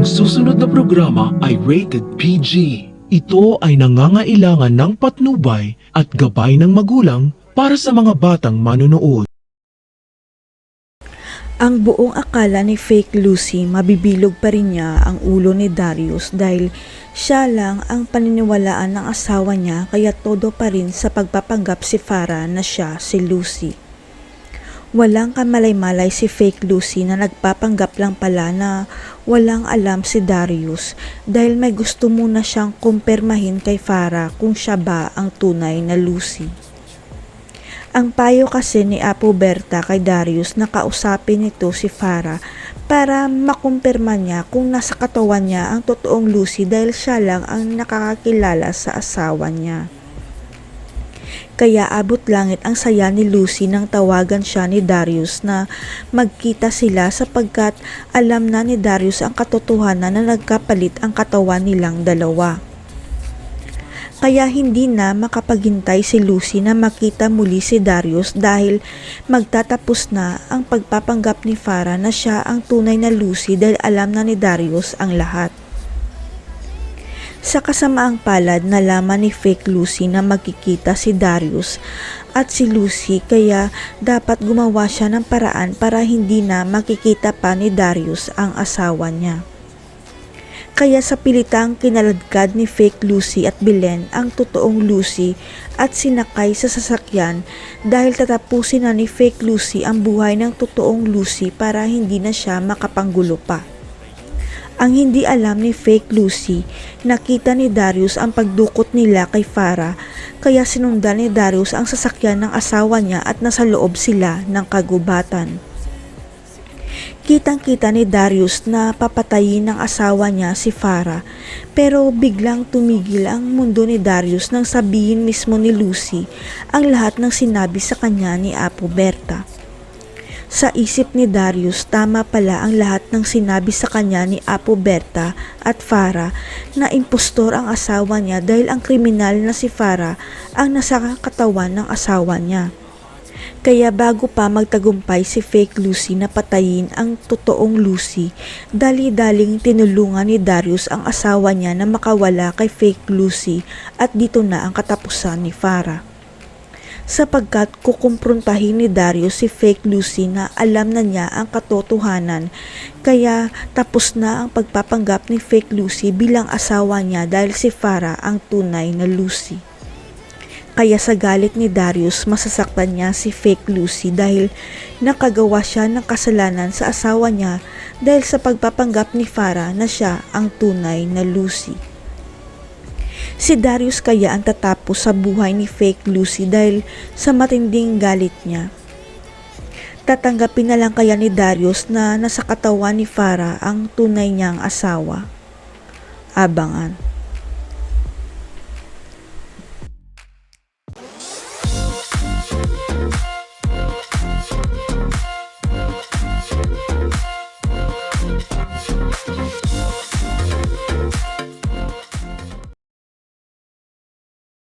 susunod na programa ay rated PG. Ito ay nangangailangan ng patnubay at gabay ng magulang para sa mga batang manonood. Ang buong akala ni Fake Lucy, mabibilog pa rin niya ang ulo ni Darius dahil siya lang ang paniniwalaan ng asawa niya, kaya todo pa rin sa pagpapanggap si Farah na siya si Lucy. Walang kamalay-malay si Fake Lucy na nagpapanggap lang pala na walang alam si Darius dahil may gusto muna siyang kumpirmahin kay Farah kung siya ba ang tunay na Lucy. Ang payo kasi ni Apo Berta kay Darius na kausapin nito si Farah para makumpirma niya kung nasa katawan niya ang totoong Lucy dahil siya lang ang nakakakilala sa asawa niya. Kaya abot langit ang saya ni Lucy nang tawagan siya ni Darius na magkita sila sapagkat alam na ni Darius ang katotohanan na nagkapalit ang katawan nilang dalawa. Kaya hindi na makapaghintay si Lucy na makita muli si Darius dahil magtatapos na ang pagpapanggap ni Farah na siya ang tunay na Lucy dahil alam na ni Darius ang lahat. Sa kasamaang palad, nalaman ni Fake Lucy na magkikita si Darius at si Lucy kaya dapat gumawa siya ng paraan para hindi na makikita pa ni Darius ang asawa niya. Kaya sa pilitang kinaladkad ni Fake Lucy at Belen ang totoong Lucy at sinakay sa sasakyan dahil tatapusin na ni Fake Lucy ang buhay ng totoong Lucy para hindi na siya makapanggulo pa. Ang hindi alam ni Fake Lucy, nakita ni Darius ang pagdukot nila kay Farah kaya sinundan ni Darius ang sasakyan ng asawa niya at nasa loob sila ng kagubatan. Kitang-kita ni Darius na papatayin ng asawa niya si Farah pero biglang tumigil ang mundo ni Darius nang sabihin mismo ni Lucy ang lahat ng sinabi sa kanya ni Apo Berta. Sa isip ni Darius, tama pala ang lahat ng sinabi sa kanya ni Apo Berta at Farah na impostor ang asawa niya dahil ang kriminal na si Farah ang nasa katawan ng asawa niya. Kaya bago pa magtagumpay si Fake Lucy na patayin ang totoong Lucy, dali-daling tinulungan ni Darius ang asawa niya na makawala kay Fake Lucy at dito na ang katapusan ni Farah. Sapagkat kukumprontahin ni Darius si Fake Lucy na alam na niya ang katotohanan, kaya tapos na ang pagpapanggap ni Fake Lucy bilang asawa niya dahil si Farah ang tunay na Lucy. Kaya sa galit ni Darius, masasaktan niya si Fake Lucy dahil nakagawa siya ng kasalanan sa asawa niya dahil sa pagpapanggap ni Farah na siya ang tunay na Lucy. Si Darius kaya ang tatapos sa buhay ni Fake Lucy dahil sa matinding galit niya. Tatanggapin na lang kaya ni Darius na nasa katawan ni Farah ang tunay niyang asawa? Abangan.